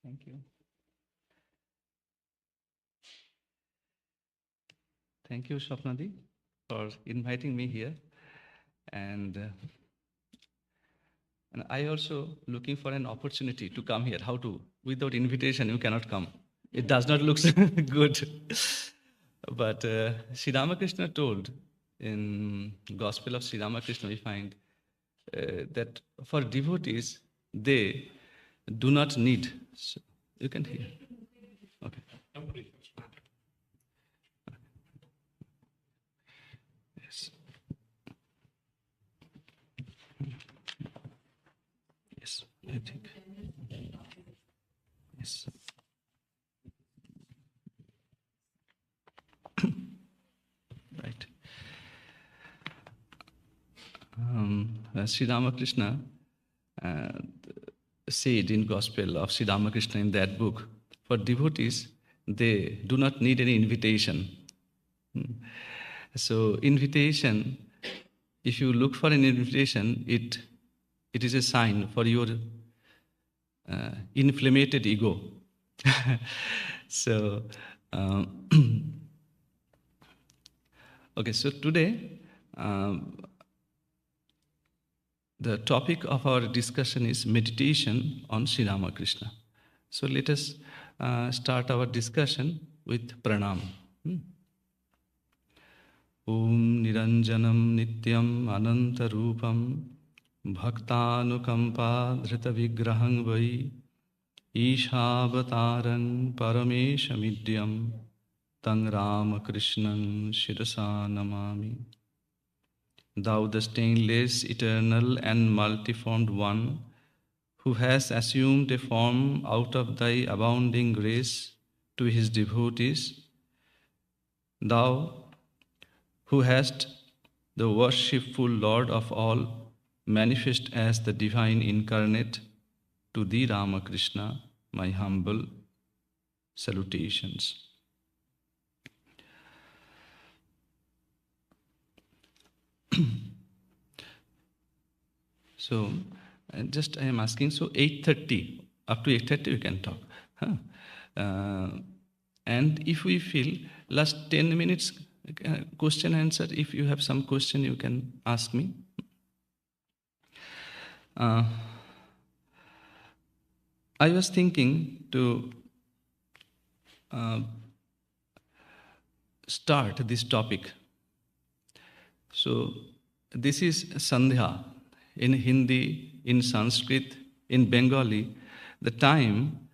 Thank you. Thank you, Swapnadi, for inviting me here. And I also looking for an opportunity to come here. How to? Without invitation, you cannot come. It does not look good. But Sri Ramakrishna told in Gospel of Sri Ramakrishna, we find that for devotees, they do not need. So you can hear. Okay. Yes. Yes, I think. Yes. Right. Sri Ramakrishna said in Gospel of Sri Ramakrishna in that book, for devotees, they do not need any invitation. So invitation, if you look for an invitation, it is a sign for your inflamed ego. So, okay, so today, the topic of our discussion is meditation on Sri Ramakrishna. So let us start our discussion with pranam. Om Niranjanam Nityam Anantarupam Bhaktanukampa Dhrita Vigrahang Vai Ishaavatarang Parameshamidyam Tang Ramakrishnan Shirasa Namami. Thou the stainless, eternal and multiformed one, who has assumed a form out of thy abounding grace to his devotees, thou who hast the worshipful Lord of all, manifest as the divine incarnate, to thee Ramakrishna, my humble salutations. So, just I am asking, so 8:30, up to 8:30 we can talk. And if we feel last 10 minutes question answer, if you have some question you can ask me. I was thinking to start this topic. So this is sandhya in Hindi, in Sanskrit, in Bengali. The time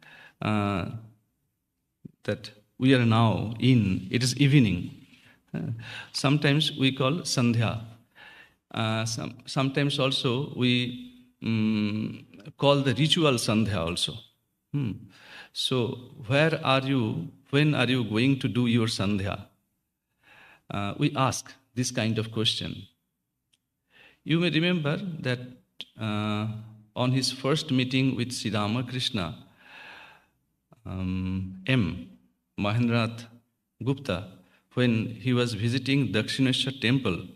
that we are now in, it is evening. Sometimes we call sandhya. Sometimes also we call the ritual sandhya also. So where are you? When are you going to do your sandhya? We ask this kind of question. You may remember that on his first meeting with Sri Ramakrishna, M. Mahendranath Gupta, when he was visiting Dakshineshwar temple,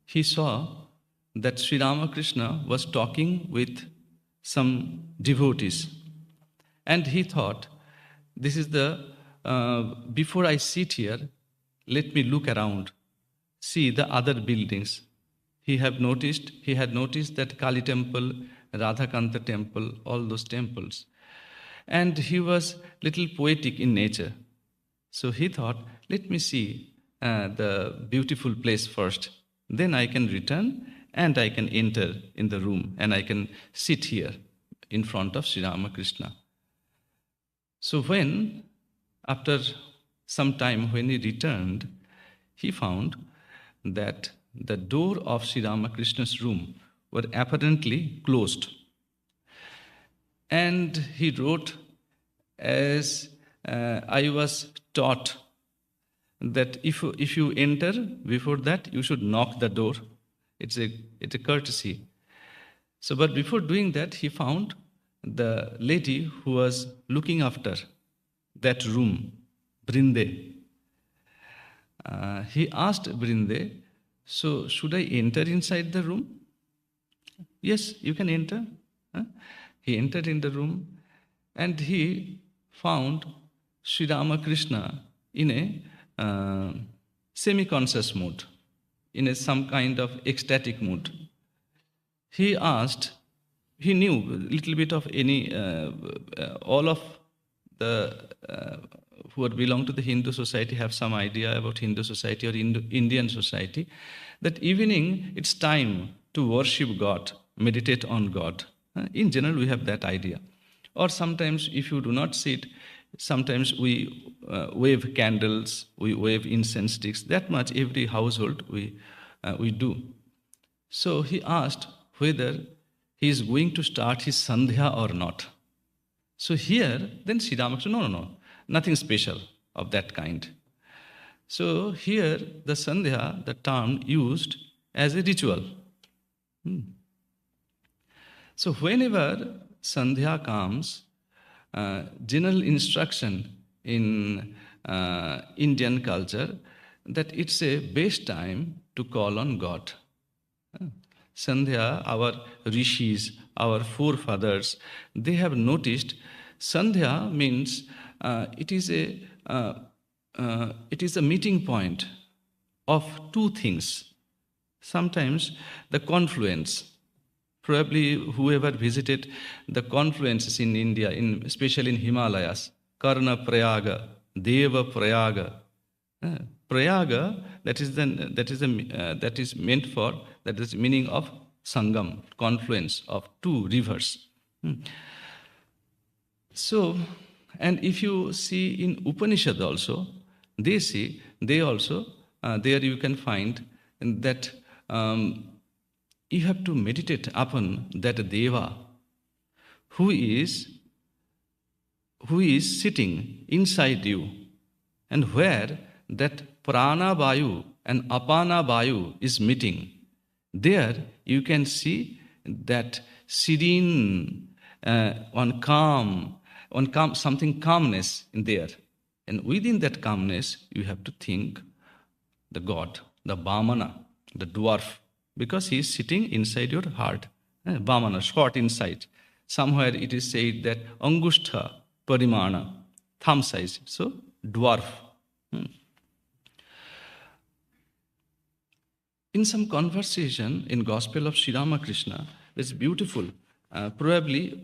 he saw that Sri Ramakrishna was talking with some devotees. And he thought, this is the, before I sit here, let me look around, see the other buildings. He had noticed that Kali temple, Radhakanta temple, all those temples. And he was little poetic in nature. So he thought, let me see the beautiful place first. Then I can return and I can enter in the room and I can sit here in front of Sri Ramakrishna. So when, after some time when he returned, he found that the door of Sri Ramakrishna's room were apparently closed. And he wrote, as I was taught that if you enter, before that you should knock the door. It's a courtesy. So, but before doing that, he found the lady who was looking after that room, Brinde. He asked Brinde, so should I enter inside the room? Yes, you can enter. He entered in the room and he found Sri Ramakrishna in a semi-conscious mood, in some kind of ecstatic mood. He asked, he knew a little bit of all of the who belong to the Hindu society have some idea about Hindu society or Indian society, that evening it's time to worship God, meditate on God. In general, we have that idea. Or sometimes, if you do not sit, sometimes we wave candles, we wave incense sticks. That much every household we do. So he asked whether he is going to start his sandhya or not. So here, then Sri Ramakrishna, no, nothing special of that kind. So here, the sandhya, the term used as a ritual. So whenever sandhya comes, general instruction in Indian culture that it's a best time to call on God. Sandhya, our rishis, our forefathers, they have noticed sandhya means it is a meeting point of two things. Sometimes the confluence. Probably whoever visited the confluences in India, especially in Himalayas, Karna Prayaga, Deva Prayaga. Prayaga, that is meant for, that is meaning of Sangam, confluence of two rivers. So, and if you see in Upanishad also, there you can find that you have to meditate upon that Deva who is sitting inside you, and where that prana vayu and apana vayu is meeting. There you can see that serene, something calmness in there. And within that calmness, you have to think the God, the Vamana, the dwarf, because he is sitting inside your heart. Vamana, short inside. Somewhere it is said that Angushtha Parimana, thumb size. So, dwarf. In some conversation in Gospel of Sri Ramakrishna, it's beautiful. Probably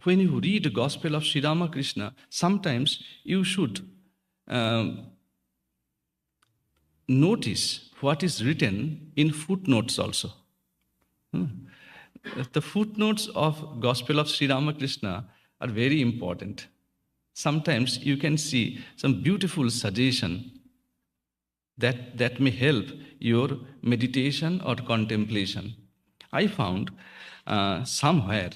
when you read the Gospel of Sri Ramakrishna, sometimes you should notice what is written in footnotes also. The footnotes of Gospel of Sri Ramakrishna are very important. Sometimes you can see some beautiful suggestion that may help your meditation or contemplation. I found somewhere,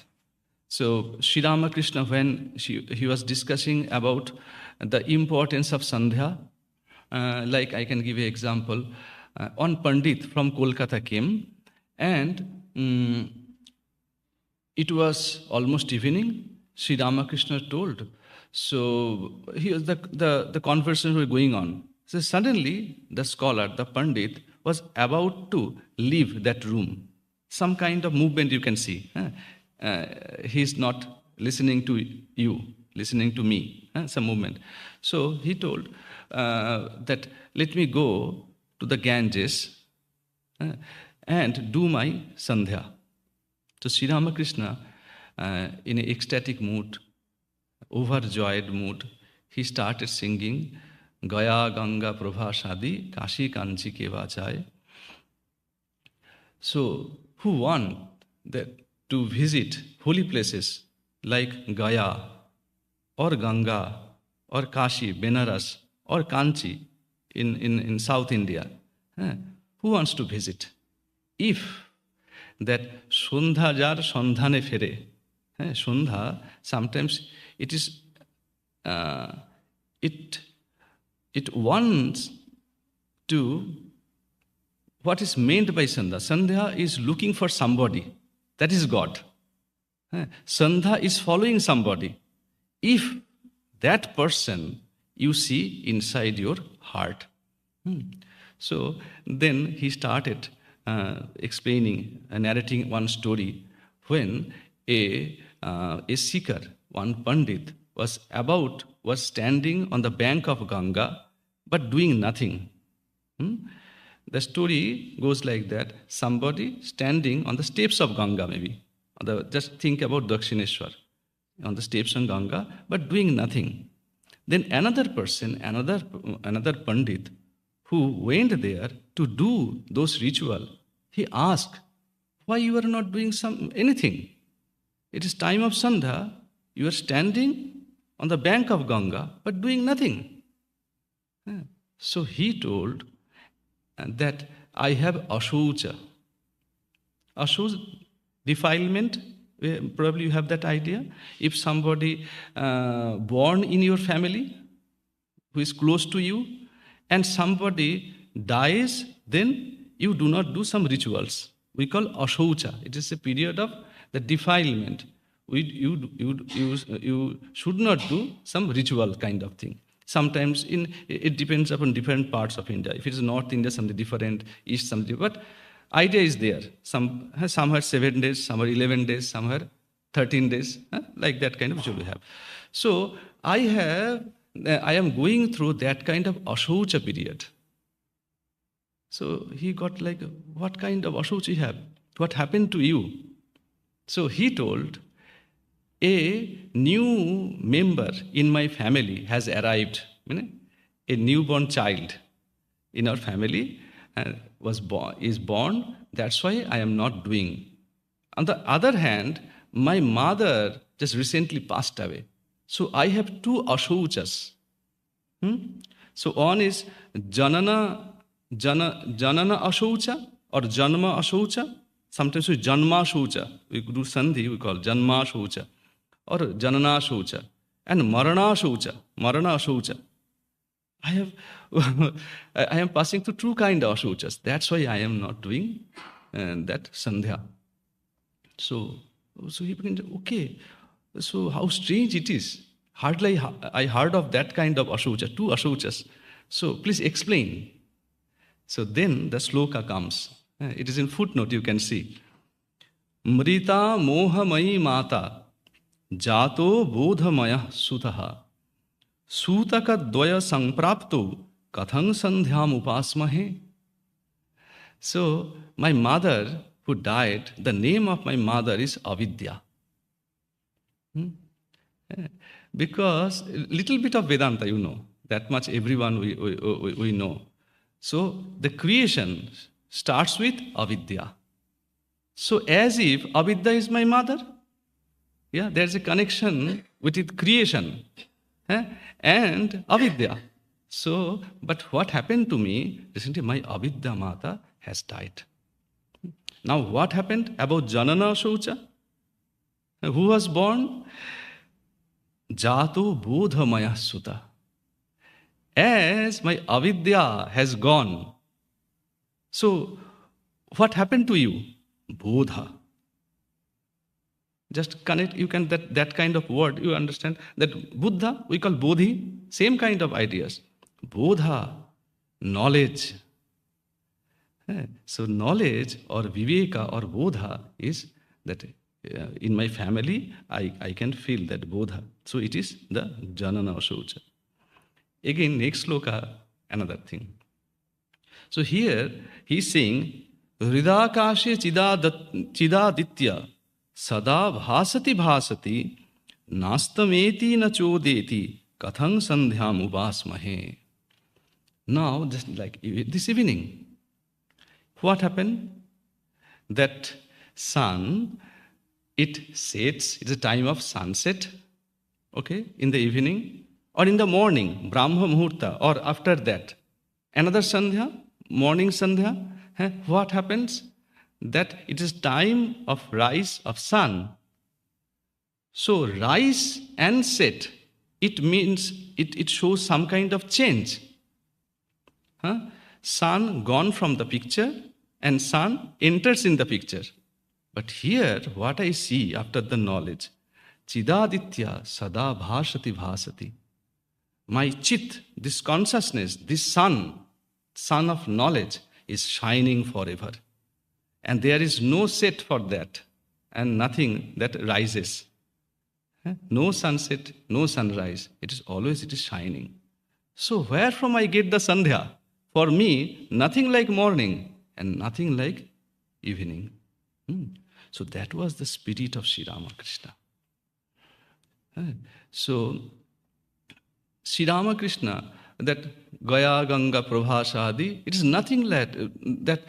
so Sri Ramakrishna, when he was discussing about the importance of sandhya, like I can give you an example, one Pandit from Kolkata came, and it was almost evening. Sri Ramakrishna told, so here the conversation was going on. So suddenly the scholar, the Pandit, was about to leave that room. Some kind of movement you can see. He is not listening to you, listening to me, some movement. So he told that let me go to the Ganges and do my sandhya. So Sri Ramakrishna, in an ecstatic mood, overjoyed mood, he started singing Gaya Ganga Prabha Shadi Kashi Kanchi Keva Chai. So who want that to visit holy places like Gaya or Ganga or Kashi, Benaras or Kanchi in South India? Who wants to visit? If that Sundha jar Sandhane Fere, Sundha, sometimes it is, it wants to, what is meant by Sandhya? Sandhya is looking for somebody, that is God. Sandhya is following somebody. If that person you see inside your heart. So then he started explaining, narrating one story when a seeker, one Pandit, was standing on the bank of Ganga, but doing nothing. The story goes like that: somebody standing on the steps of Ganga, maybe. Just think about Dakshineshwar, on the steps of Ganga, but doing nothing. Then another person, another Pandit, who went there to do those ritual, he asked, why you are not doing anything? It is time of sandhya, you are standing on the bank of Ganga, but doing nothing. So he told that I have ashoucha. Ashoucha, defilement, probably you have that idea. If somebody born in your family, who is close to you, and somebody dies, then you do not do some rituals. We call ashoucha. It is a period of the defilement. You should not do some ritual kind of thing. Sometimes it depends upon different parts of India. If it is North India, something different, East something. But idea is there. Some are 7 days, some are 11 days, some are 13 days, like that kind of ritual we have. So I am going through that kind of ashoucha period. So he got like, what kind of ashoucha you have? What happened to you? So he told, a new member in my family has arrived. A newborn child in our family is born. That's why I am not doing. On the other hand, my mother just recently passed away. So I have two ashouchas. So one is janana ashoucha or janma ashoucha. Sometimes we janma ashoucha. We do sandhi, we call janma ashoucha or janana ashoucha. And marana ashoucha. I am passing through two kind of ashouchas. That's why I am not doing that sandhya. So he began, okay, so how strange it is. Hardly I heard of that kind of ashoucha, two ashouchas. So please explain. So then the sloka comes. It is in footnote, you can see. Mrita mohamayi mata jato bodhamaya sutaha sutaka dvaya samprapto kathang sandhyam upasmahe. So my mother who died, the name of my mother is Avidya. Because a little bit of Vedanta, you know, that much everyone we know. So the creation starts with Avidya. So as if Avidya is my mother, there's a connection with creation and Avidya. So, but what happened to me, recently my Avidya Mata has died. Now what happened about Janana Shaucha? Who was born? Jato Bodhamaya Sutta. As my Avidya has gone, so what happened to you? Bodha. Just connect, you can, that kind of word, you understand, that Buddha, we call Bodhi, same kind of ideas. Bodha, knowledge. So knowledge or Viveka or Bodha is that in my family, I can feel that Bodha. So it is the Janana Shaucha. Again, next sloka, another thing. So here, he's saying, Hridakashe chidaditya sada bhasati nastameti na chodeti kathang sandhyam upasmahe. Now, just like this evening, what happened? That sun, it sets, it's a time of sunset, okay, in the evening, or in the morning, Brahma Muhurta, or after that, another sandhya, morning sandhya. What happens? That it is time of rise of sun. So rise and set, it means, it shows some kind of change. Sun gone from the picture and sun enters in the picture. But here, what I see after the knowledge, Chidaditya sada bhasati. My chit, this consciousness, this sun of knowledge is shining forever. And there is no set for that. and nothing that rises. No sunset, no sunrise. It is shining. So where from I get the sandhya? For me, nothing like morning and nothing like evening. So that was the spirit of Sri Ramakrishna. So Sri Ramakrishna, that Gaya Ganga Prabhasadi, it is nothing like that.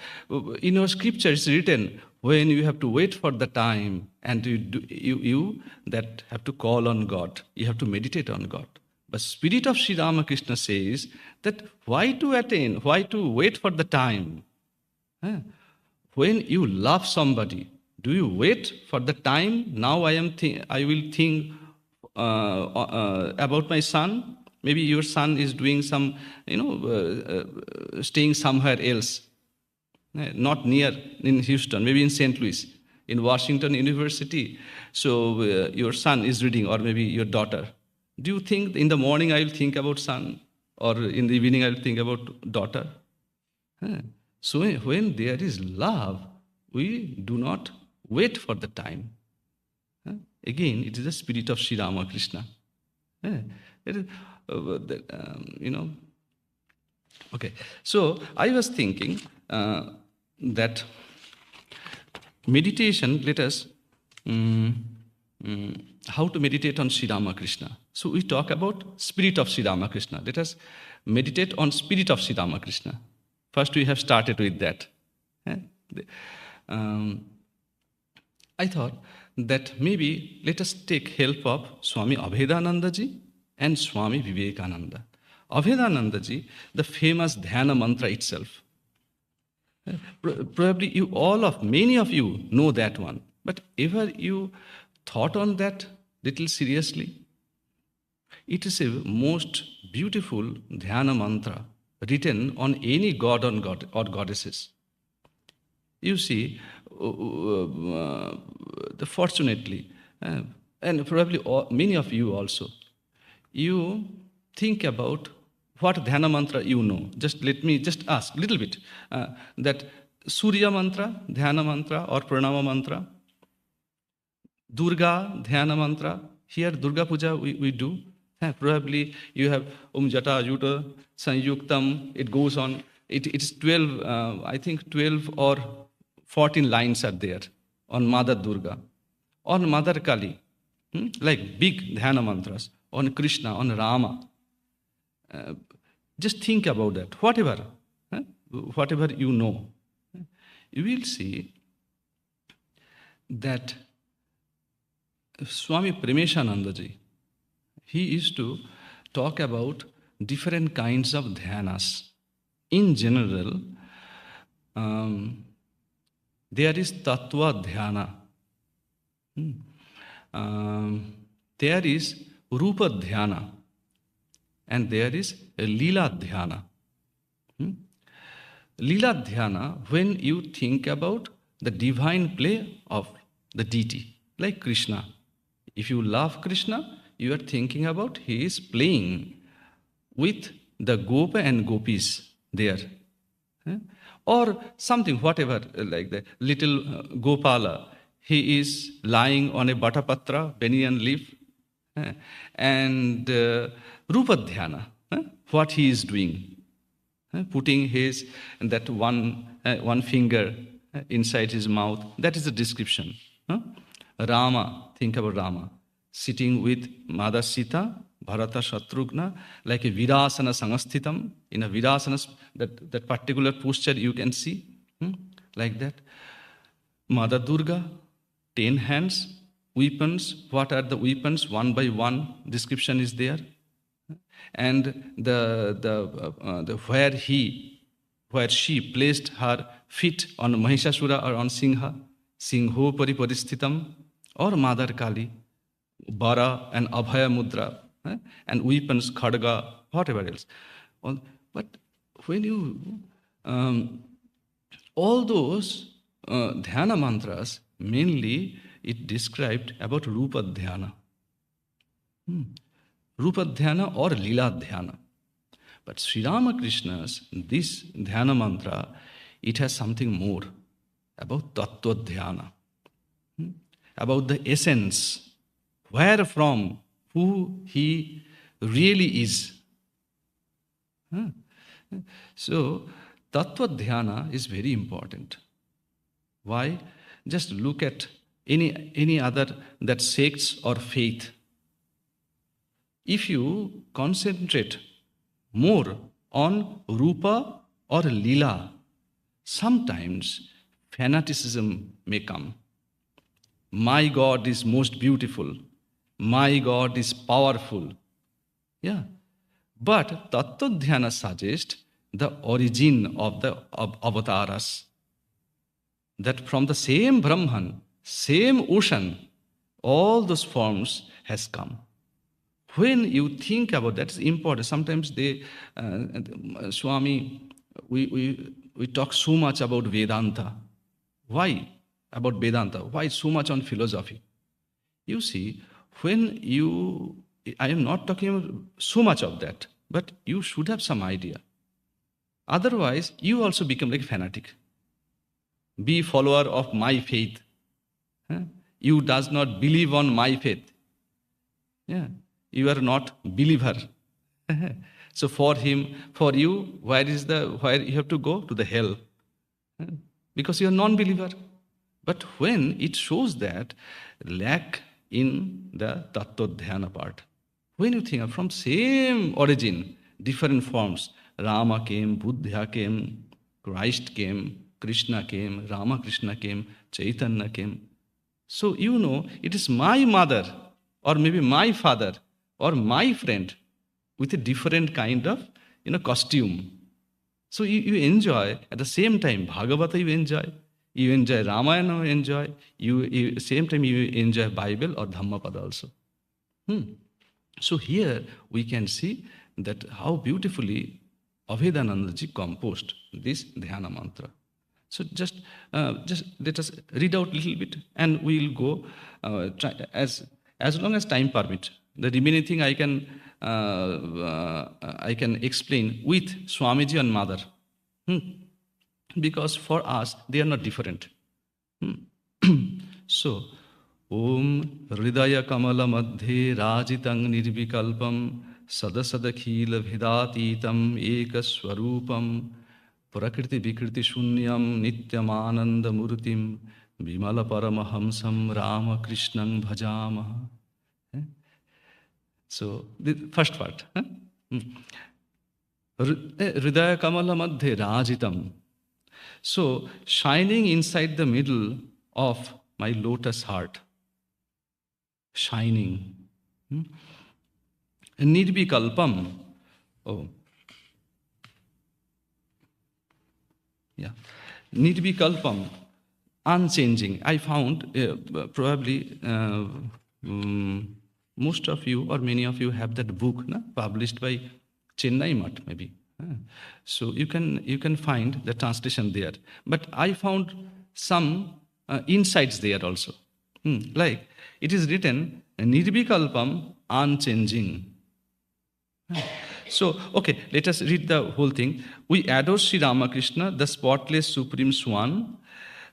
In your scripture it's written, when you have to wait for the time and you that have to call on God, you have to meditate on God. But spirit of Sri Ramakrishna says that why to attain, why to wait for the time? When you love somebody, do you wait for the time? Now I will think about my son. Maybe your son is doing some, staying somewhere else, not near in Houston, maybe in St. Louis, in Washington University. So your son is reading, or maybe your daughter. Do you think in the morning I will think about son, or in the evening I will think about daughter? So when there is love, we do not wait for the time. Again, it is the spirit of Sri Ramakrishna. It is, Okay, so I was thinking that meditation, let us, how to meditate on Sri Ramakrishna. So we talk about spirit of Sri Ramakrishna. Let us meditate on spirit of Sri Ramakrishna. First we have started with that. I thought that maybe let us take help of Swami Abhedananda ji and Swami Vivekananda. Abhedananda ji, the famous dhyana mantra itself. Probably many of you know that one, but ever you thought on that little seriously? It is a most beautiful dhyana mantra written on any god or goddesses. You see, fortunately, and probably many of you also, you think about what dhyana mantra you know. Let me ask a little bit. That Surya mantra, dhyana mantra or pranama mantra. Durga, dhyana mantra. Here Durga Puja we do. Probably you have Jata Yuta Sanyuktam. It goes on. It's 12, I think 12 or 14 lines are there on Mother Durga. On Mother Kali, like big dhyana mantras. On Krishna, on Rama. Just think about that. Whatever you know, you will see that Swami Premananda ji, he used to talk about different kinds of dhyanas. In general, there is tattva dhyana. There is rupa dhyana. And there is lila dhyana. Lila dhyana, when you think about the divine play of the deity, like Krishna. If you love Krishna, you are thinking about he is playing with the gopa and gopis there. Or something, whatever, like the little Gopala, he is lying on a batapatra, banyan leaf, and rupa dhyana, what he is doing, putting his that one finger inside his mouth. That is the description. Rama, think about Rama, sitting with Mother Sita, Bharata Shatrughna, like a virasana sangastitam. In a virasana, that particular posture you can see, like that. Mother Durga, 10 hands, weapons. What are the weapons? One by one, description is there. And where she placed her feet on Mahishasura or on Singha, Singho Pariparishthitam, or Mother Kali, Bara and Abhaya Mudra, and weapons, Khadga, whatever else. But when you, all those dhyana mantras, mainly it described about Rupa Dhyana. Rupa Dhyana or Lila Dhyana. But Sri Ramakrishna's, this Dhyana mantra, it has something more about Tattva Dhyana. about the essence, where from, who he really is. Huh? So, Tattva Dhyana is very important. Why? Just look at any other that sects or faith. If you concentrate more on Rupa or Lila, sometimes fanaticism may come. My God is most beautiful. My God is powerful. Yeah. But Tattva Dhyana suggests the origin of the avatars. That from the same Brahman, same ocean, all those forms has come. When you think about that, it's important. Sometimes Swami, we talk so much about Vedanta. Why about Vedanta? Why so much on philosophy? You see, I am not talking so much of that, but you should have some idea. Otherwise, you also become like a fanatic. Be follower of my faith. You does not believe on my faith. Yeah. You are not believer. So for you, where you have to go? To the hell. Because you are non-believer. But when it shows that lack in the Tattva Dhyana part, when you think of from same origin, different forms, Rama came, Buddha came, Christ came, Krishna came, Ramakrishna came, Chaitanya came. So you know, it is my mother or maybe my father or my friend with a different kind of costume. So you enjoy at the same time Bhagavata you enjoy Ramayana, you enjoy, same time you enjoy Bible or Dhammapada also. So here we can see that how beautifully Abhedanandaji composed this dhyana mantra. So just let us read out a little bit, and we will go as long as time permits. The remaining thing I can explain with Swamiji and Mother, because for us they are not different. So, Om Hridaya Kamala Madhye Rajitang Nirvikalpam Sadasadakhila Bhidatitam Ekaswarupam Prakriti Vikriti Shunyam Nityam Ananda Murtim Vimala Paramahamsam Ramakrishnam Bhajama. So, the first part. Hridaya Kamala Madhye Rajitam. So, shining inside the middle of my lotus heart. Shining. Nirvikalpam. Oh. Yeah. Nirvikalpam. Unchanging. I found probably most of you or many of you have that book published by Chennai Mutt maybe. So you can find the translation there. But I found some insights there also. Like it is written, Nirvikalpam, unchanging. So, okay, let us read the whole thing. We adore Sri Ramakrishna, the spotless Supreme Swan,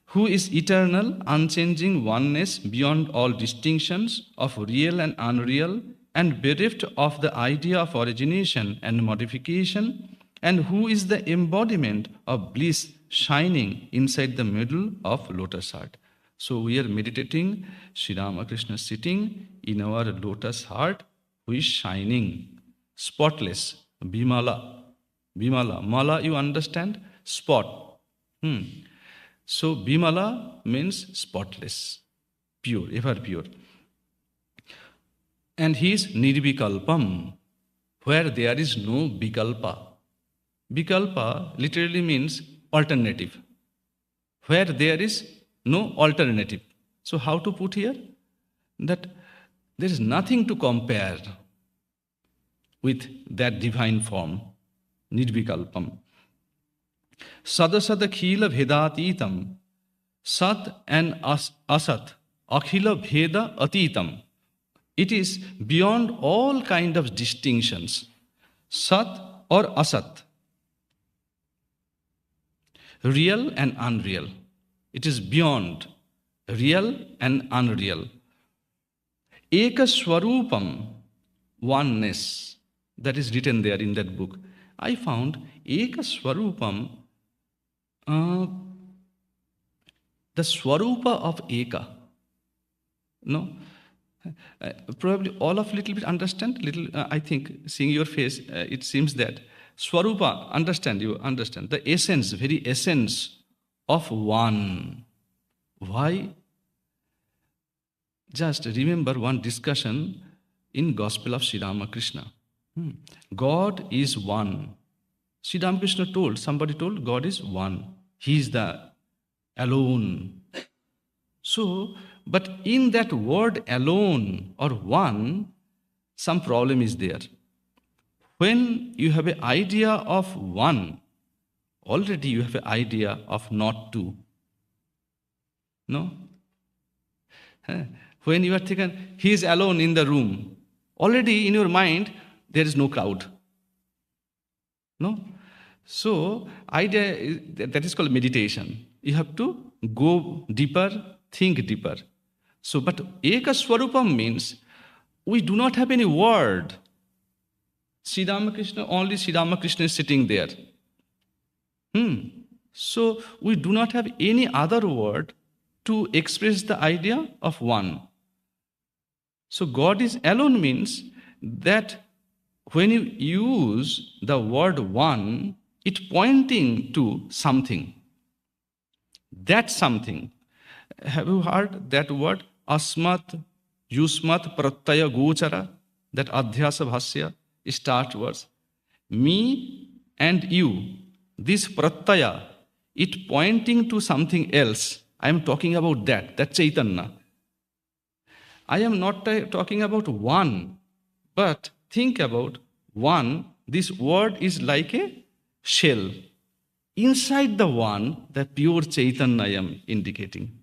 who is eternal, unchanging oneness beyond all distinctions of real and unreal, and bereft of the idea of origination and modification, and who is the embodiment of bliss shining inside the middle of lotus heart. So we are meditating Sri Ramakrishna sitting in our lotus heart, who is shining, spotless, Bimala. Bimala. Mala, you understand? Spot. So Bimala means spotless, pure, ever pure. And he is Nirvikalpam, where there is no Vikalpa. Vikalpa literally means alternative, where there is no alternative. So how to put here? That there is nothing to compare with that divine form, Nirvikalpam. Sadasada khila bhedatitam, Sat and Asat, Akhila Bheda Atitam. It is beyond all kind of distinctions, Sat or Asat, real and unreal. It is beyond real and unreal. Eka Swarupam, oneness, that is written there in that book. I found Eka Swarupam, the Swarupa of Eka. No? Probably all of little bit understand, little, I think, seeing your face, it seems that Swarupa, understand, you understand, the essence, very essence of one. Why? Just remember one discussion in Gospel of Sri Ramakrishna. God is one. Sri Ramakrishna told, somebody told, God is one. He is the alone. So, but in that word alone or one, some problem is there. When you have an idea of one, already you have an idea of not two. No? When you are thinking, he is alone in the room, already in your mind, there is no crowd. No? So, idea is, that is called meditation. You have to go deeper, think deeper. So, but Eka Swarupam means we do not have any word. Sri Ramakrishna, only Sri Ramakrishna is sitting there. So, we do not have any other word to express the idea of one. So, God is alone means that when you use the word one, it pointing to something. That something. Have you heard that word? Asmat, Yusmat, Pratyaya, Gochara, that Adhyasa Bhasya, start words. Me and you, this Pratyaya, it pointing to something else. I am talking about that Chaitanya. I am not talking about one, but think about one. This word is like a shell. Inside the one, the pure Chaitanya I am indicating.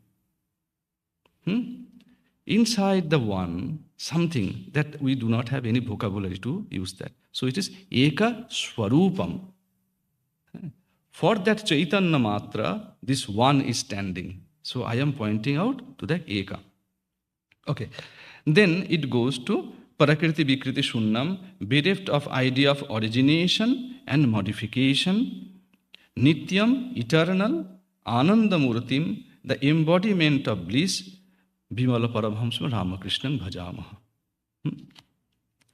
Inside the one, something that we do not have any vocabulary to use that. So it is Eka Swarupam. For that Chaitanya Matra, this one is standing. So I am pointing out to the Eka. Okay. Then it goes to Prakriti Vikriti Shunnam, bereft of idea of origination and modification, Nityam, eternal, Anandamurtim, the embodiment of bliss, Bimala Paramahamsa Ramakrishnan Bhajamaha.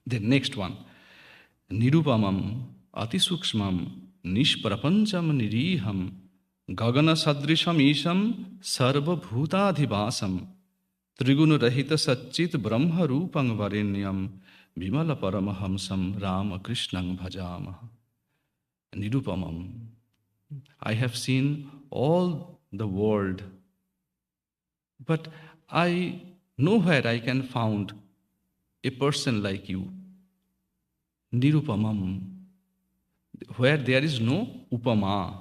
The next one, Nirupamam, Atisukshmam, Nishprapancham Niriham, Gagana Sadrisham Isham, Sarva Bhutadhivasam, Triguna Rahita Satchit Brahma Rupang Varenyam, Bimala Paramahamsam Ramakrishnan Bhajamaha. Nirupamam. I have seen all the world, but I nowhere I can find a person like you. Nirupamam, where there is no upama,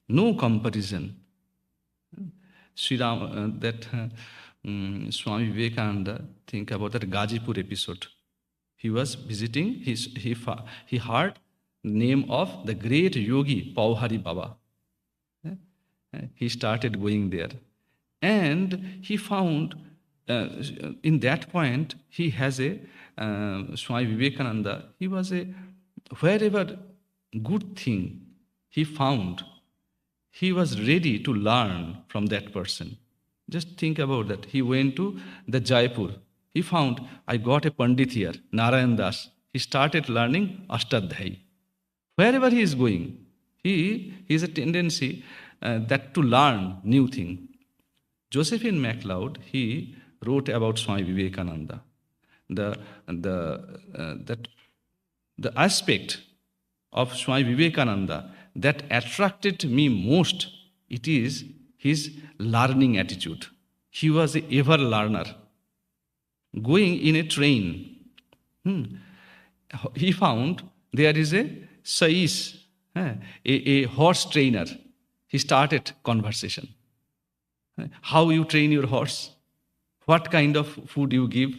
no comparison. Swami Vivekananda, think about that Gazipur episode. He was visiting, he heard name of the great yogi Pauhari Baba. He started going there. And he found, in that point, he has a, Swami Vivekananda, he was a, wherever good thing he found, he was ready to learn from that person. Just think about that. He went to the Jaipur. He found, I got a Pandit here, Narayan Das. He started learning Ashtadhyayi. Wherever he is going, he has a tendency that to learn new thing. Josephine MacLeod, he wrote about Swami Vivekananda. The aspect of Swami Vivekananda that attracted me most, it is his learning attitude. He was an ever learner. Going in a train, he found there is a sais, a horse trainer. He started conversation. How you train your horse? What kind of food you give?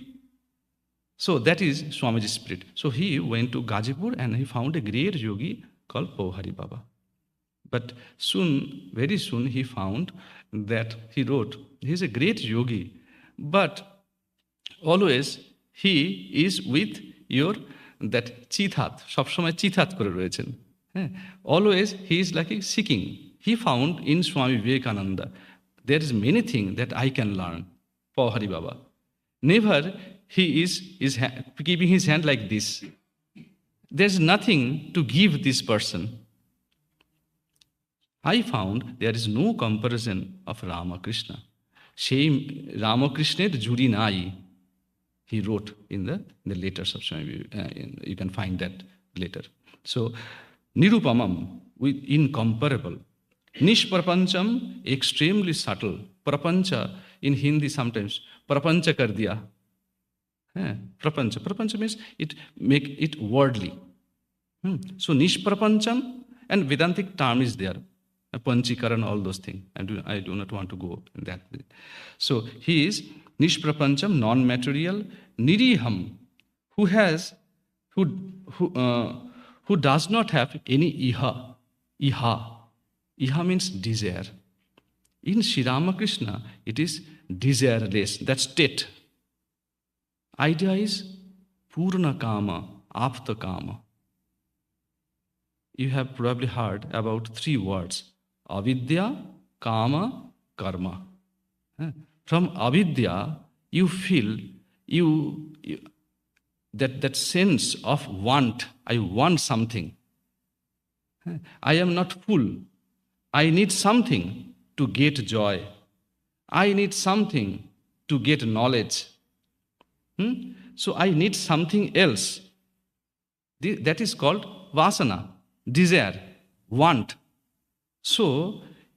So that is Swamiji's spirit. So he went to Gazipur and he found a great yogi called Pauhari Baba. But soon, very soon, he found that he wrote. He's a great yogi, but always he is with your that chithat, সবসময় চিথাত করে রয়েছেন। হ্যাঁ, always he is like seeking. He found in Swami Vivekananda there is many things that I can learn. For Hari Baba, never he is keeping his hand like this. There's nothing to give this person. I found there is no comparison of Ramakrishna. Same Ramakrishna juri nai. He wrote in the letters of Swami. You can find that later. So, nirupamam, with incomparable. Nishprapancham, extremely subtle. Prapancha, in Hindi sometimes, prapancha kar diya. Prapancha. Prapancha means it make it worldly. So, nishprapancham, and Vedantic term is there. Panchikaran, all those things. I do not want to go in that. So, he is Nishprapancham, non-material, Niriham, who does not have any iha. Iha means desire. In Sri Ramakrishna, it is desireless, that state. Idea is Purna Kama, Apta Kama. You have probably heard about 3 words: Avidya, Kama, Karma. From Avidya, you feel that sense of want. I want something. I am not full. I need something to get joy. I need something to get knowledge. So I need something else. That is called vasana, desire, want. So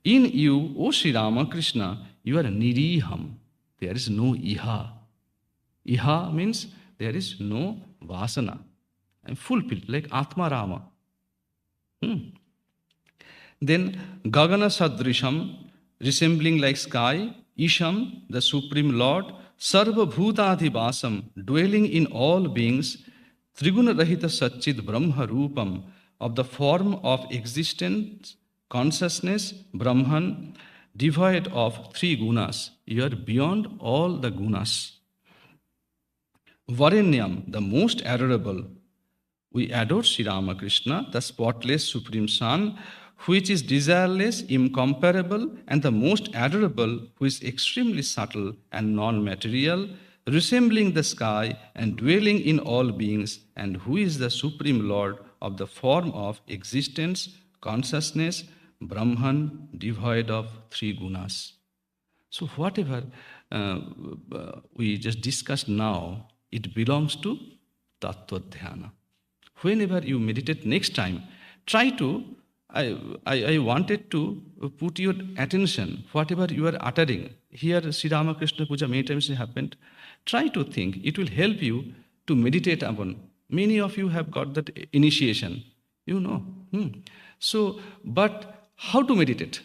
in you, O Sri Ramakrishna, you are niriham. There is no iha. Iha means there is no vasana. I'm fulfilled, like Atma Rama. Then Gagana Sadrisham, resembling like sky, Isham, the Supreme Lord, Sarva Bhutadhivasam, dwelling in all beings, Triguna Rahita Satchid Brahma Rupam, of the form of existence, consciousness, Brahman, devoid of 3 gunas. You are beyond all the gunas. Varenyam, the most adorable. We adore Sri Ramakrishna, the spotless Supreme Son, which is desireless, incomparable, and the most adorable, who is extremely subtle and non-material, resembling the sky and dwelling in all beings, and who is the Supreme Lord of the form of existence, consciousness, Brahman, devoid of 3 gunas. So whatever we just discussed now, it belongs to Tattva Dhyana. Whenever you meditate next time, try to, I wanted to put your attention, whatever you are uttering. Here Sri Ramakrishna Puja many times happened. Try to think, it will help you to meditate upon. Many of you have got that initiation, you know. So, but how to meditate?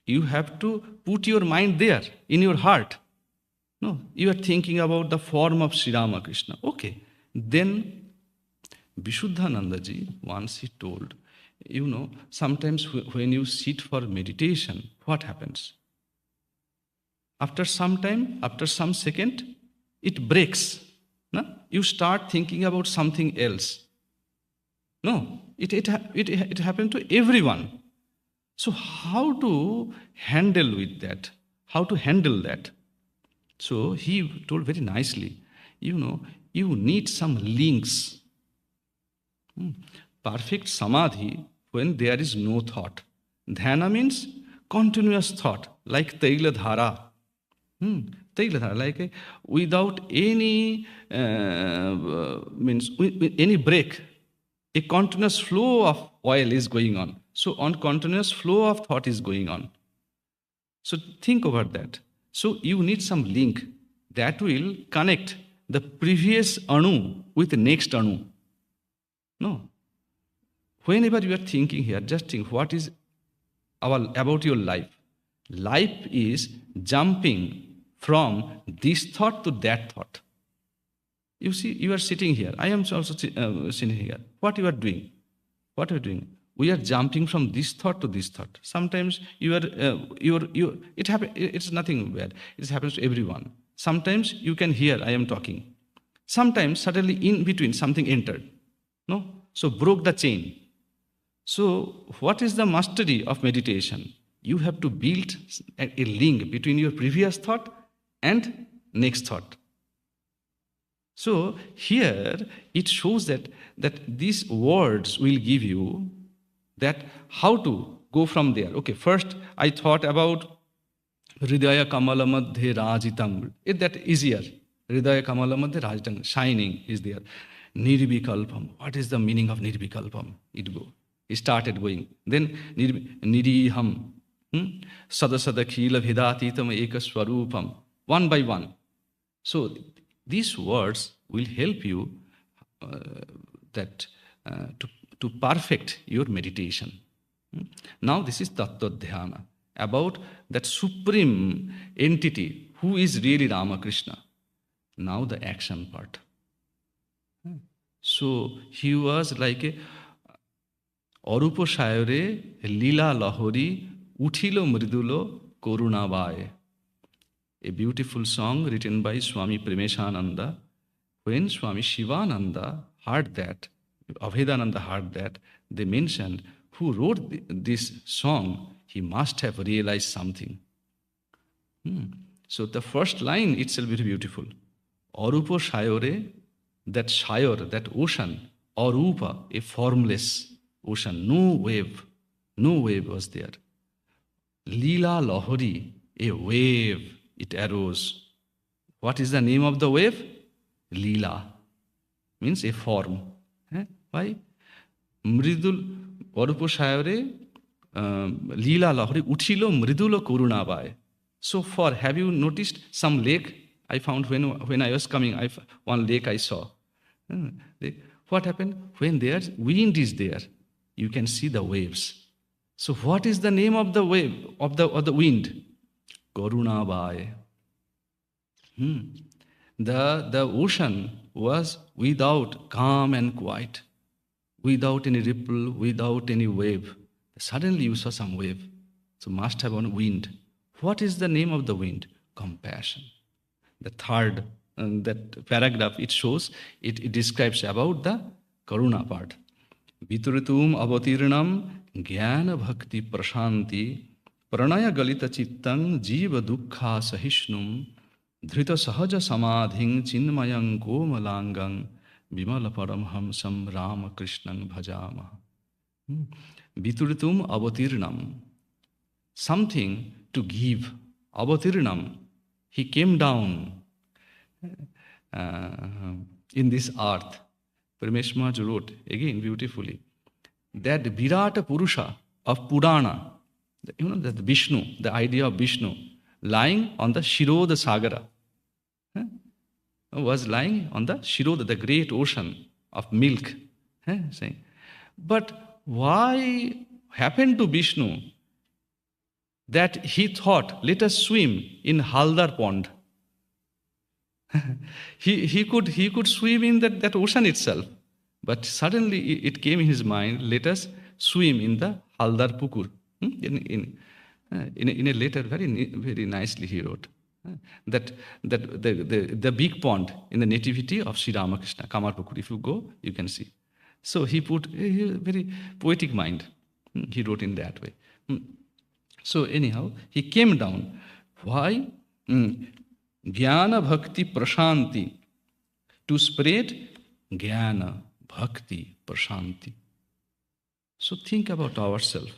You have to put your mind there, in your heart. No, you are thinking about the form of Sri Ramakrishna. Okay, then Vishuddhananda ji, once he told, you know, sometimes when you sit for meditation, what happens? After some time, after some second, it breaks. No? You start thinking about something else. No, it happened to everyone. So how to handle with that? How to handle that? So he told very nicely, you know, you need some links. Perfect samadhi when there is no thought. Dhyana means continuous thought, like Taila Dhara. Taila Dhara, like without any any break. A continuous flow of oil is going on. So on continuous flow of thought is going on. So think about that. So you need some link that will connect the previous anu with the next anu. No. Whenever you are thinking here, just think what is about your life. Life is jumping from this thought to that thought. You see, you are sitting here. I am also sitting here. What you are doing? What are you doing? we are jumping from this thought to this thought. Sometimes it's nothing bad. It happens to everyone. Sometimes you can hear I am talking. Sometimes suddenly in between something entered. No? So broke the chain. So what is the mastery of meditation? You have to build a link between your previous thought and next thought. So here it shows that these words will give you that how to go from there. Okay, first I thought about Hridaya Kamala Madhye Rajitam. That easier. Hridaya Kamala Madhye Rajitam. Shining is there. Nirvikalpam. What is the meaning of Nirvikalpam? It started going. Then Niriham. Sadasada Khila Vidatitam Ekaswarupam. One by one. So these words will help you to perfect your meditation. Now this is Tattva Dhyana, about that supreme entity who is really Ramakrishna. Now the action part. So he was like a Arupa Shayore Lila Lahori Uthilo Mridulo Korunavaye. A beautiful song written by Swami Premananda. When Swami Shivananda heard that, Avidyananda heard that, they mentioned who wrote this song, he must have realized something. So the first line itself is beautiful. Arupa Shayore, that Shayore, that ocean, Arupa, a formless ocean, no wave was there. Lila Lahori, a wave, it arose. What is the name of the wave? Lila, means a form. Why? Mridul, Arupa Shayore, Lila Lahori, Uchilo Mridulo Kurunavaye. So far, have you noticed some lake? I found when I was coming, one lake I saw. What happened? When there's wind is there, you can see the waves. So what is the name of the wave, of the wind? Karunavaye. The ocean was without calm and quiet, without any ripple, without any wave. Suddenly you saw some wave. So must have one wind. What is the name of the wind? Compassion. The third, that paragraph, it shows, it describes about the Karuna part. Vituritum avatirnam jnana bhakti prashanti pranaya galita chittang jiva dukkha sahishnum dhrita sahaja samadhing chinmayang komalangang vimala paramhamsam Ramakrishnang bhajama. Vituritum avatirnam. Something to give. Avatirnam. He came down in this earth. Parameshwar wrote again beautifully that Virata Purusha of Purana, that Vishnu, the idea of Vishnu, lying on the Shiroda Sagara, was lying on the Shiroda, the great ocean of milk. Saying, but why happened to Vishnu that he thought, let us swim in Haldar pond? he could swim in that ocean itself, but suddenly it came in his mind, let us swim in the Haldar Pukur. In a letter, very nicely he wrote that the big pond in the nativity of Sri Ramakrishna, Kamar Pukur. If you go, you can see. So he put a very poetic mind. He wrote in that way. So anyhow, he came down. Why? Jnana Bhakti Prashanti. To spread Jnana Bhakti Prashanti. So think about ourselves.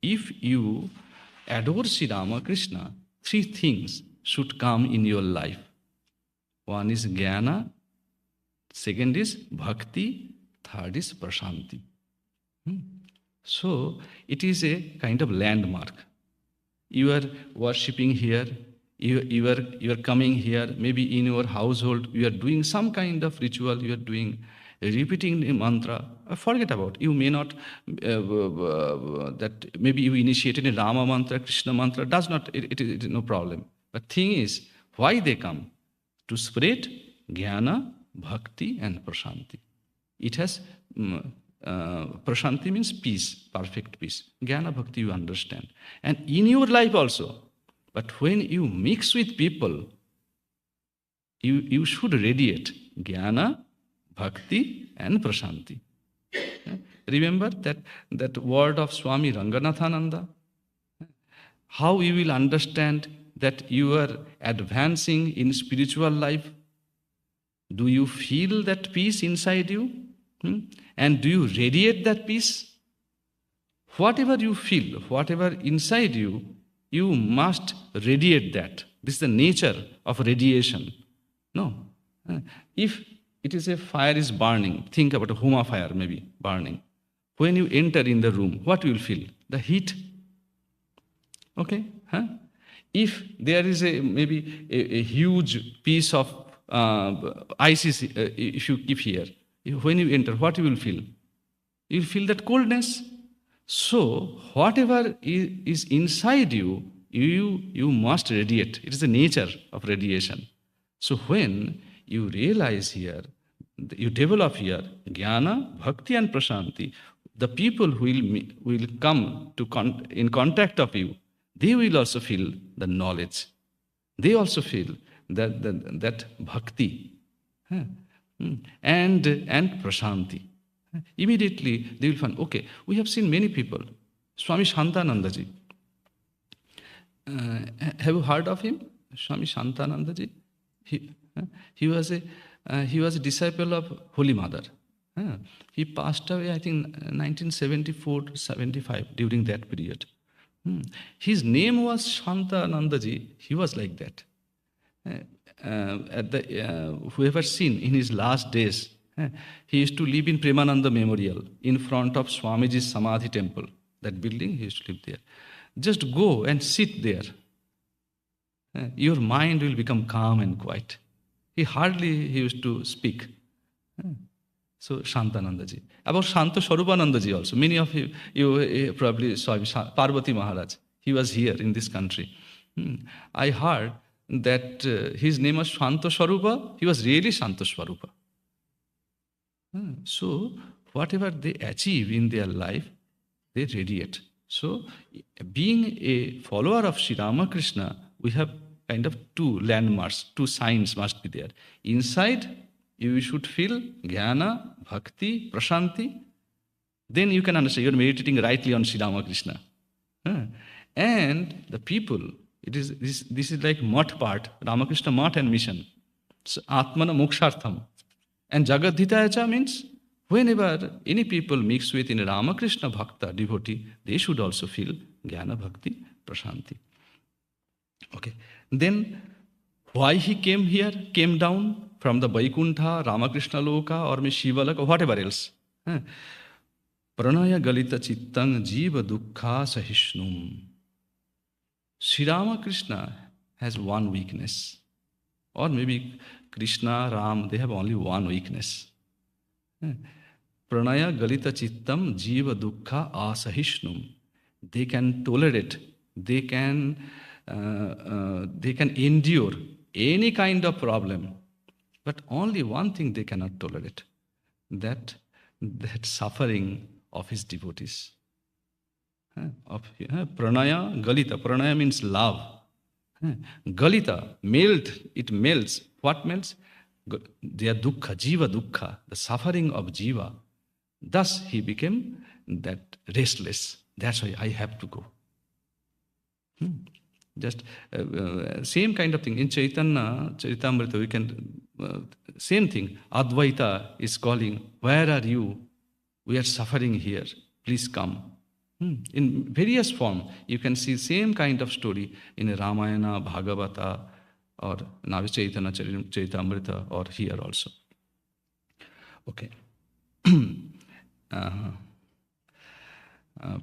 If you adore Sri Ramakrishna, three things should come in your life. One is Jnana, second is Bhakti, third is Prashanti. So it is a kind of landmark. You are worshipping here, you are coming here, maybe in your household, you are doing some kind of ritual, you are doing, repeating a mantra. Forget about it. You may not, that maybe you initiated a Rama mantra, Krishna mantra, does not, it is no problem. But thing is, why they come? To spread Jnana, Bhakti and Prashanti. It has Prashanti means peace, perfect peace. Jnana bhakti you understand. And in your life also. But when you mix with people, you should radiate jnana, bhakti and prashanti. Remember that word of Swami Ranganathananda? How you will understand that you are advancing in spiritual life? Do you feel that peace inside you? And do you radiate that peace? Whatever you feel, whatever inside you, you must radiate that. This is the nature of radiation. No. If it is a fire is burning, think about a homa fire maybe burning. When you enter in the room, what you will feel? The heat. Okay? If there is maybe a huge piece of ice, if you keep here, when you enter, what you will feel? You will feel that coldness. So, whatever is inside you, you must radiate. It is the nature of radiation. So, when you realize here, you develop here jnana, bhakti and prashanti, the people who will come in contact of you, they will also feel the knowledge. They also feel that bhakti and prashanti. Immediately they will find, okay, we have seen many people. Swami Shantananda ji. Have you heard of him? Swami Shantananda ji? He was a disciple of Holy Mother. He passed away, I think, 1974-75, during that period. His name was Shantananda ji. He was like that. Whoever seen in his last days, he used to live in Premananda Memorial in front of Swamiji's Samadhi temple. That building, he used to live there. Just go and sit there. Your mind will become calm and quiet. He used to speak. So, Shantananda ji. About Shanta Swarupananda ji also. Many of you probably saw Parvati Maharaj. He was here in this country. I heard that his name was Shanta Swarupa. He was really Shanta Swarupa. So, whatever they achieve in their life, they radiate. So, being a follower of Sri Ramakrishna, we have kind of two landmarks, two signs must be there. Inside, you should feel jnana, bhakti, prashanti. Then you can understand, you are meditating rightly on Sri Ramakrishna. And the people, this is like mat part, Ramakrishna mat and mission. So, Atmana mokshartham. And Jagadhitayacha means whenever any people mix with in Ramakrishna bhakta, devotee, they should also feel jnana, bhakti, prashanti. Okay. Then why he came down from the Vaikuntha, Ramakrishna Loka, or Shiva Loka, whatever else. Pranaya galita chittang jiva dukkha sahishnum. Sri Ramakrishna has one weakness. Or maybe Krishna, Ram, they have only one weakness. Pranaya galita chittam jiva dukkha asahishnum. They can tolerate, they can endure any kind of problem. But only one thing they cannot tolerate, that suffering of his devotees. Pranaya, Galita. Pranaya means love. Galita, it melts. What melts? Their dukkha, jiva dukkha, the suffering of jiva. Thus he became that restless. That's why I have to go. Just same kind of thing. In Chaitanya, Charitamrita, we can, same thing. Advaita is calling, where are you? We are suffering here. Please come. In various form, you can see same kind of story in Ramayana, Bhagavata, or now Chaitanya Charitamrita, or here also. Okay.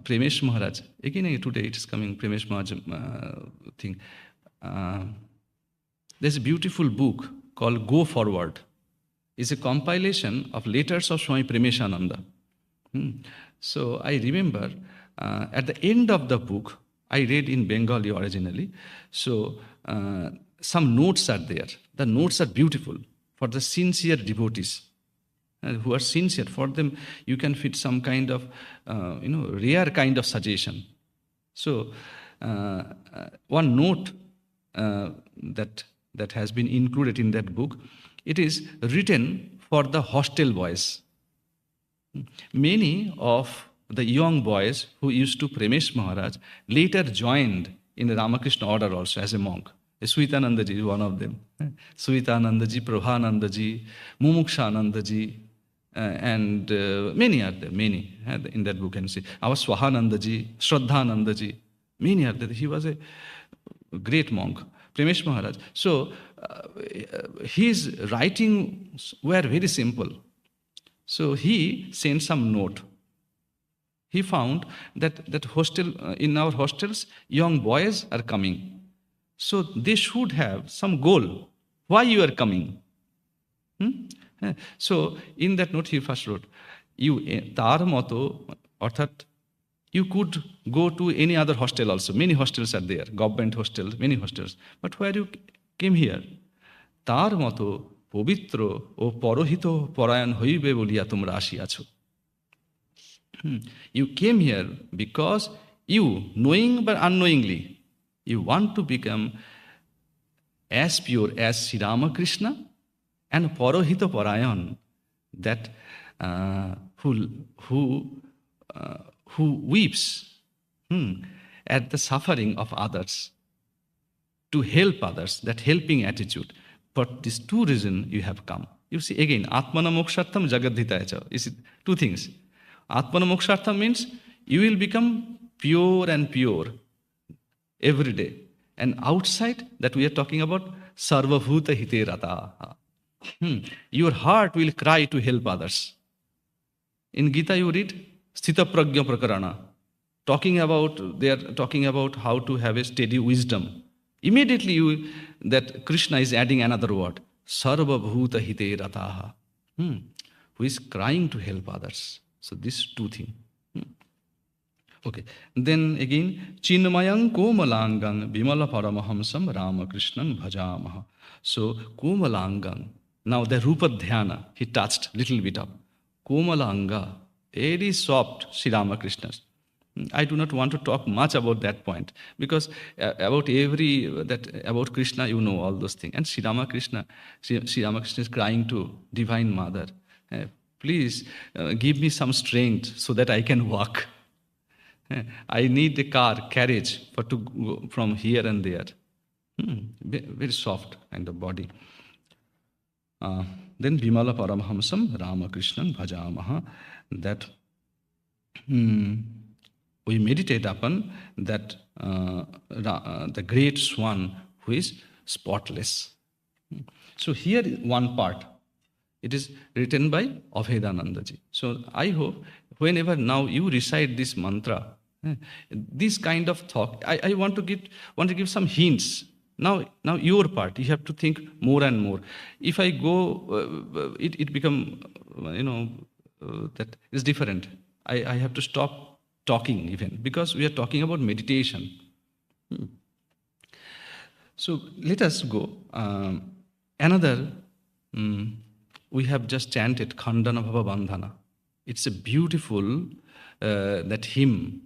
Premesh Maharaj, again today it is coming, Premesh Maharaj thing. There's a beautiful book called Go Forward. It's a compilation of letters of Swami Premeshananda. So I remember at the end of the book, I read in Bengali originally, so some notes are there. The notes are beautiful for the sincere devotees. who are sincere. For them, you can fit some kind of, rare kind of suggestion. So, one note that has been included in that book, it is written for the hostel boys. Many of the young boys who used to Premesh Maharaj later joined in the Ramakrishna order also as a monk. Suitanandaji is one of them. Suitanandaji, Prabhanandaji, Mumukshanandaji, and many are there, many in that book. And see, our Swahanandaji, Shraddhanandaji, many are there. He was a great monk, Premesh Maharaj. So his writings were very simple. So he sent some note. He found that hostel, in our hostels, young boys are coming. So they should have some goal. Why you are coming? So in that note he first wrote, tar moto, orthat, you could go to any other hostel also. Many hostels are there, government hostels, many hostels. But where you came here? Tar moto পবিত্র ও পরহিত পরায়ণ হইবে বলিয়া তোমরা আসিয়াছ. You came here because you, knowing but unknowingly, you want to become as pure as Sri Ramakrishna and Parohita Parayan, that who weeps at the suffering of others, to help others, that helping attitude. For these two reasons you have come. You see, again, Atmana Mokshartham Jagadhitaya. You see, two things. Atmana Mokshartham means you will become pure and pure every day. And outside, that we are talking about Sarvabhuta Hite Rata. Your heart will cry to help others. In Gita you read Sthita Prajna Prakarana, they are talking about how to have a steady wisdom. Immediately that Krishna is adding another word, Sarvabhuta Hite Rataha, who is crying to help others. So these two things. Okay. Then again, Chinmayang Komalangang Bimala Paramahamsam Ramakrishnan Bhajamaha. So Komalangang, now the Rupa Dhyana, he touched little bit of. Komalanga, very soft Sri Ramakrishna. I do not want to talk much about that point, because about Krishna, you know all those things. And Sri Ramakrishna is crying to Divine Mother, please give me some strength so that I can walk. I need a carriage to go from here and there. Very soft kind of body. Then Bimala Paramahamsam Ramakrishnan Bhajamaha, that we meditate upon that the great swan who is spotless. So here one part, it is written by Abhedanandaji. So I hope whenever now you recite this mantra, this kind of thought, I want to give some hints. Now your part, you have to think more and more. If I go, it become, that is different. I have to stop talking even, because we are talking about meditation. So let us go. Another, we have just chanted Khandana Bhava Bandhana. It's a beautiful that hymn,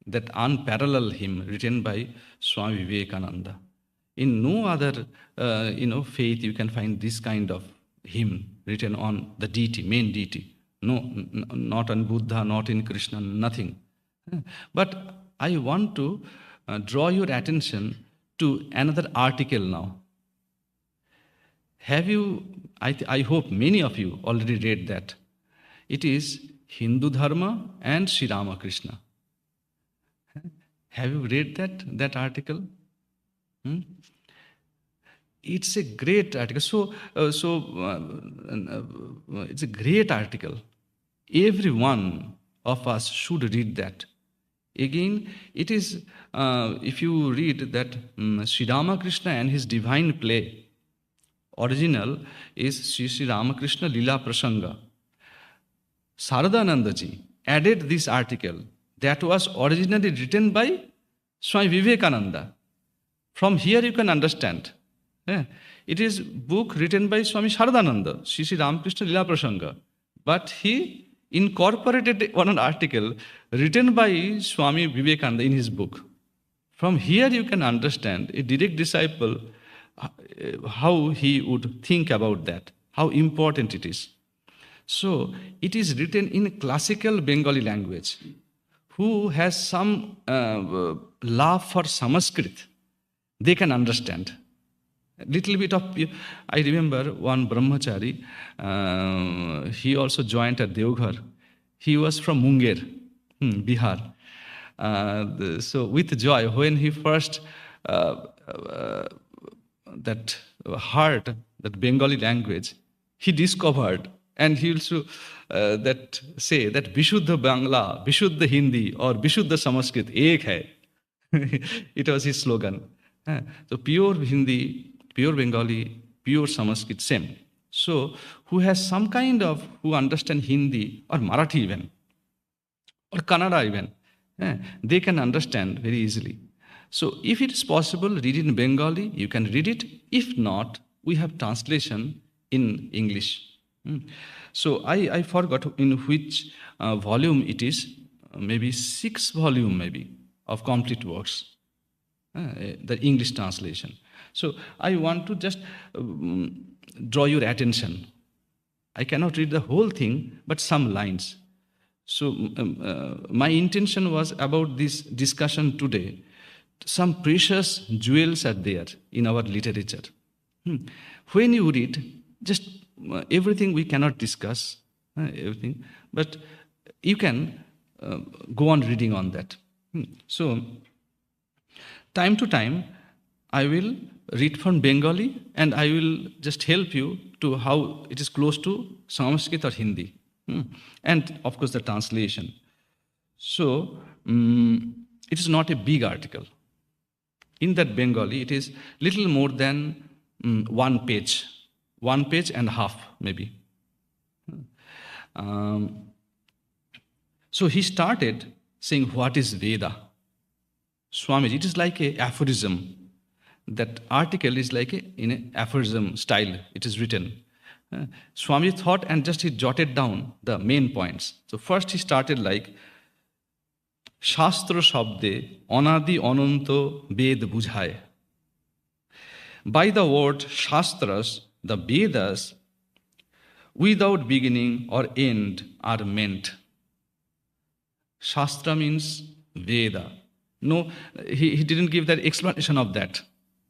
that unparalleled hymn written by Swami Shivarchanananda. In no other faith you can find this kind of hymn written on the deity, main deity. No, not on Buddha, not in Krishna, nothing. But I want to draw your attention to another article now. Have you, I hope many of you already read that. It is Hindu Dharma and Sri Ramakrishna. Have you read that article? It's a great article. So it's a great article. Every one of us should read that. Again, it is, if you read that Sri Ramakrishna and his divine play, original is Sri Ramakrishna Lila Prasanga. Saradanandaji added this article that was originally written by Swami Vivekananda. From here you can understand. It is book written by Swami Saradananda, Sri Ramakrishna Lila Prasanga. But he incorporated on an article written by Swami Vivekananda in his book. From here you can understand a direct disciple how he would think about that, how important it is. So it is written in classical Bengali language. Who has some love for Sanskrit, they can understand. A little bit of, I remember one brahmachari, he also joined at Deoghar. He was from Munger, Bihar. So with joy, when he first that heard that Bengali language, he discovered, and he also that say that Vishuddha Bangla, Vishuddha Hindi, or Vishuddha Sanskrit, ek hai. It was his slogan. So pure Hindi, pure Bengali, pure Sanskrit, same. So who has some kind of, who understand Hindi or Marathi even, or Kannada even, they can understand very easily. So if it is possible, read it in Bengali, you can read it. If not, we have translation in English. So I forgot in which volume it is, maybe 6 volume maybe of complete works, the English translation. So I want to just draw your attention. I cannot read the whole thing, but some lines. So my intention was about this discussion today. Some precious jewels are there in our literature. When you read, just everything we cannot discuss, everything, but you can go on reading on that. So, time to time, I will read from Bengali and I will just help you to how it is close to Sanskrit or Hindi. And of course, the translation. So, it is not a big article. In that Bengali, it is little more than 1 page and a half, maybe. So he started saying, what is Veda? Swamiji, it is like a aphorism. That article is like in an aphorism style, it is written. Swamiji thought and just he jotted down the main points. So first he started like, Shastra Shabde Anadi Ananto Ved Bujhai. By the word Shastras, the Vedas, without beginning or end, are meant. Shastra means Veda. No, he didn't give that explanation of that,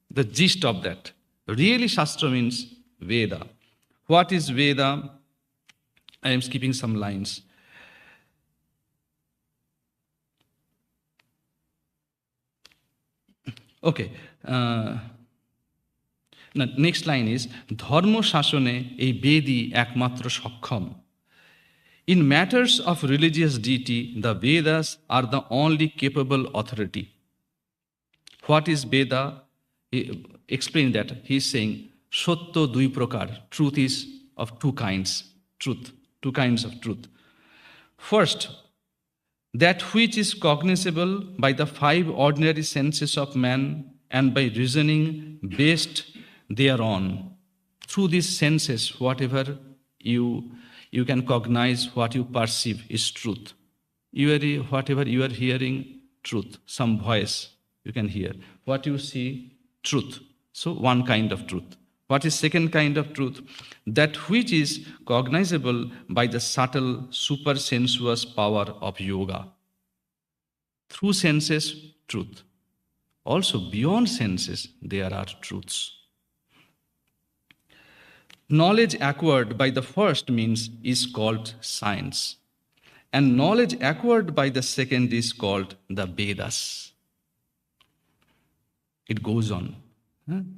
the gist of that. Really, Shastra means Veda. What is Veda? I am skipping some lines. Okay. Next line is, Dharma Shasone ei Vedi ekmatra shakkham. In matters of religious deity, the Vedas are the only capable authority. What is Veda? He explained that. He is saying, Sotto dui prakar. Truth is of two kinds. Truth. Two kinds of truth. First, that which is cognizable by the 5 ordinary senses of man and by reasoning based thereon. Through these senses, whatever you can cognize, what you perceive is truth. Whatever you are hearing, truth. Some voice you can hear. What you see, truth. So one kind of truth. What is second kind of truth? That which is cognizable by the subtle supersensuous power of yoga. Through senses, truth. Also beyond senses, there are truths. Knowledge acquired by the first means is called science. And knowledge acquired by the second is called the Vedas. It goes on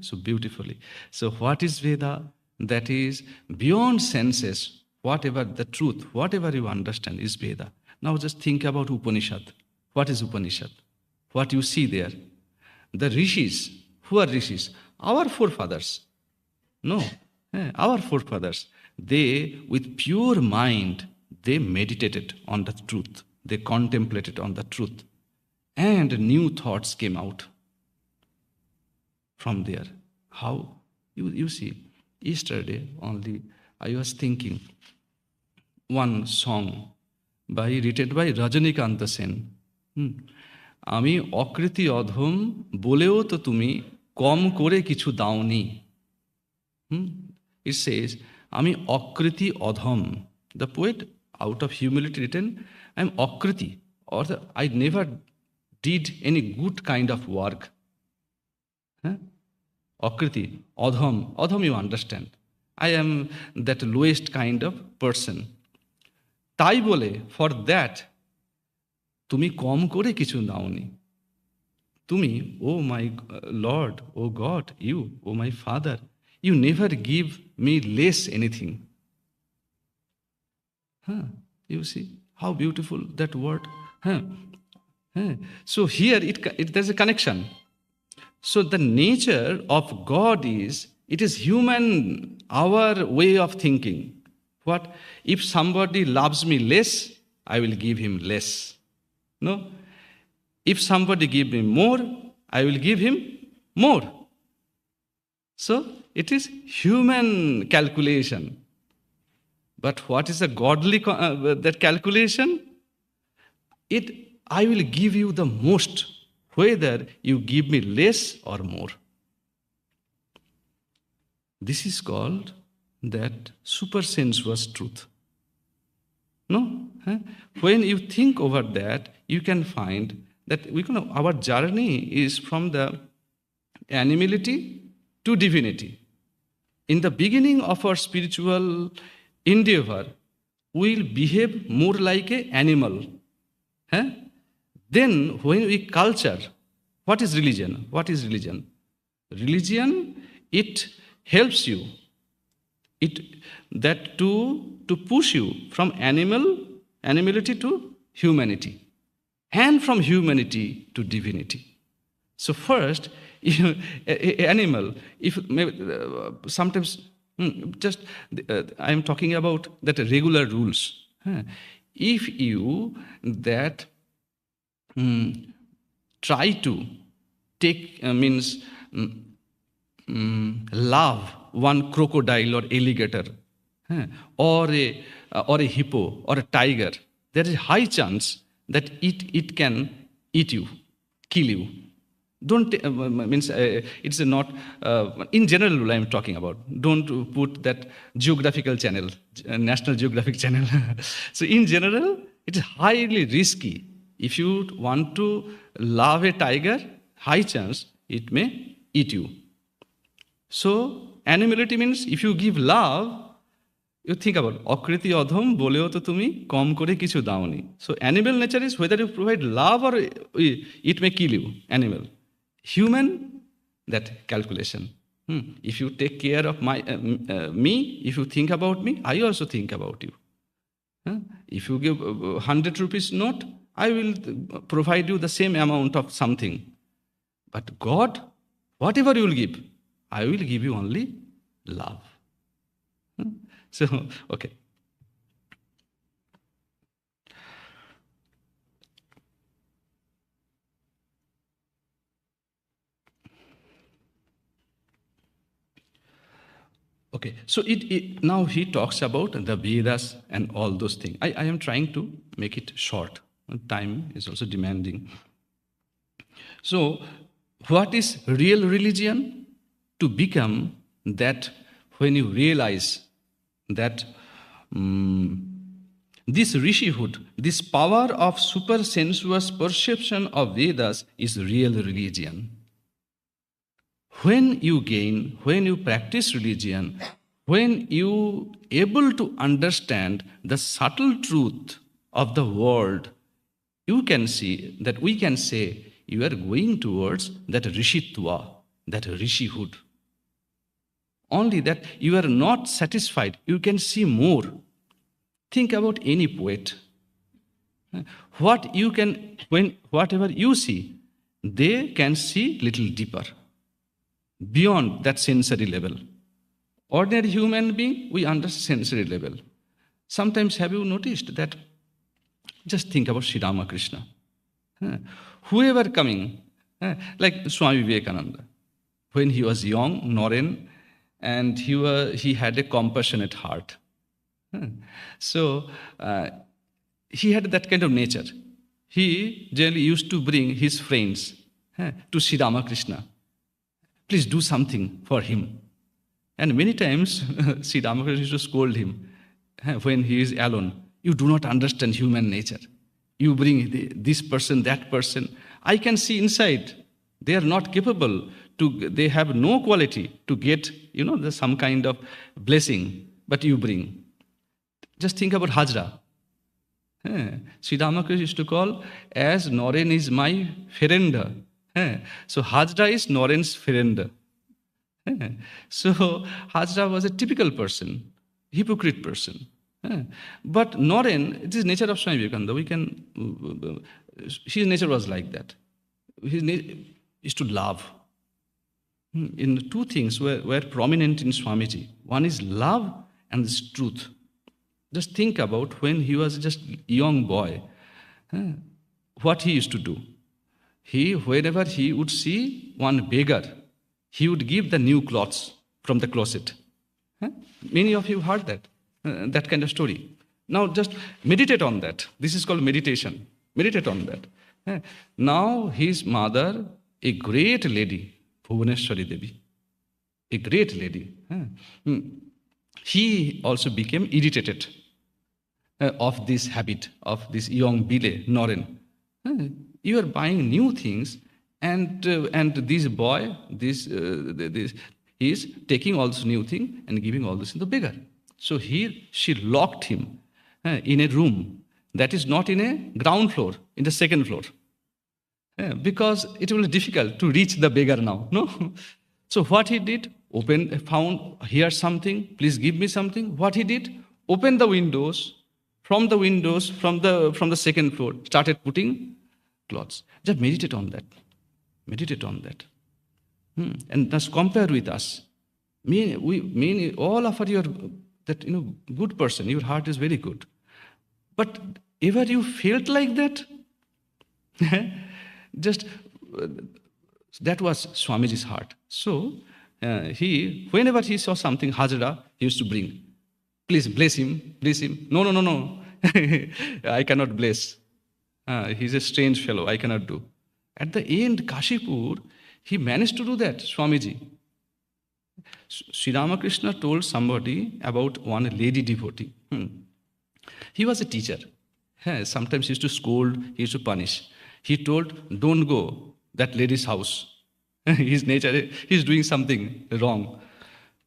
so beautifully. So what is Veda? That is beyond senses, whatever the truth, whatever you understand is Veda. Now just think about Upanishad. What is Upanishad? What you see there? The rishis. Who are rishis? Our forefathers. No, our forefathers. They, with pure mind, they meditated on the truth. They contemplated on the truth. And new thoughts came out from there. How? You see, yesterday only I was thinking, one song written by Rajnikanta Sen. আমি অকৃতি অধম বলেও তো তুমি কম করে কিছু দাওনি. It says, আমি অকৃতি অধম. The poet, out of humility, written, I am অকৃতি, or I never did any good kind of work. Akriti, adham. Adham, you understand. I am that lowest kind of person. তাই বলে, for that, তুমি কম করে কিছু নাওনি. তুমি, oh my Lord, oh God, you, oh my Father, you never give me less anything. You see how beautiful that word. So here there's a connection. So the nature of God is, it is human, our way of thinking. What? If somebody loves me less, I will give him less. No? If somebody give me more, I will give him more. So it is human calculation. But what is a godly that calculation? I will give you the most, whether you give me less or more. This is called that supersensuous truth. No? When you think over that, you can find that our journey is from the animality to divinity. In the beginning of our spiritual endeavor, we will behave more like an animal. Then when we culture, what is religion? What is religion? Religion, it helps you. To push you from animality to humanity, and from humanity to divinity. So first, animal, if sometimes just I am talking about that regular rules. If you that try to take love one crocodile or alligator, or a hippo or a tiger, there is a high chance that it can eat you, kill you. Don't it's not in general rule I am talking about. Don't put that geographical channel, National Geographic channel. So in general, it is highly risky. If you want to love a tiger, high chance it may eat you. So animality means if you give love, you think about akriti adham boleo to tumi kom kore kichu daoni. So animal nature is whether you provide love or it may kill you. Animal. Human, that calculation. If you take care of me, if you think about me, I also think about you. If you give 100 rupees note, I will provide you the same amount of something. But God, whatever you will give, I will give you only love. So, okay. Okay, so now he talks about the Vedas and all those things. I am trying to make it short. Time is also demanding. So, what is real religion? To become that when you realize that this rishihood, this power of supersensuous perception of Vedas is real religion. When you practice religion, when you able to understand the subtle truth of the world, you can see that we can say you are going towards that rishitva, that rishihood. Only that you are not satisfied, you can see more. Think about any poet. Whatever you see, they can see little deeper, beyond that sensory level. Ordinary human being, we understand sensory level. Sometimes have you noticed that, just think about Sri Ramakrishna. Whoever coming, like Swami Shivarchanananda, when he was young, Noren, and he had a compassionate heart. Huh. So he had that kind of nature. He generally used to bring his friends to Sri Ramakrishna. Please do something for him. And many times Sri Ramakrishna used to scold him when he is alone. You do not understand human nature. You bring this person, that person. I can see inside. They are not capable to, they have no quality to get, some kind of blessing, but you bring. Just think about Hajra. Sri Ramakrishna used to call as Noren is my friend. So Hajra is Noren's friend. So Hajra was a typical person, hypocrite person. But Noren, it is nature of Swami Vivekananda. His nature was like that. His nature is to love. In two things were prominent in Swamiji. One is love and this truth. Just think about when he was just a young boy, what he used to do. Wherever he would see one beggar, he would give the new clothes from the closet. Many of you heard that kind of story. Now just meditate on that. This is called meditation. Meditate on that. Now his mother, a great lady, Bhuvaneshwari Devi, a great lady, he also became irritated of this habit of this young Bile, Noren. You are buying new things, and this boy, this he is taking all this new thing and giving all this to the beggar. So here she locked him in a room that is not in a ground floor, in the second floor, because it will be difficult to reach the beggar now. No. So what he did, found here something, please give me something. What he did, opened the windows. From the second floor, started putting clothes. Just meditate on that. Meditate on that. And just compare with us. All of you are that good person. Your heart is very good. But ever you felt like that? Just that was Swamiji's heart. So whenever he saw something Hajra, he used to bring. Please bless him, bless him. No. I cannot bless. He's a strange fellow. I cannot do. At the end, Kashipur, he managed to do that, Swamiji. Sri Ramakrishna told somebody about one lady devotee. He was a teacher. Sometimes he used to scold, he used to punish. He told, don't go that lady's house. His nature, he's doing something wrong.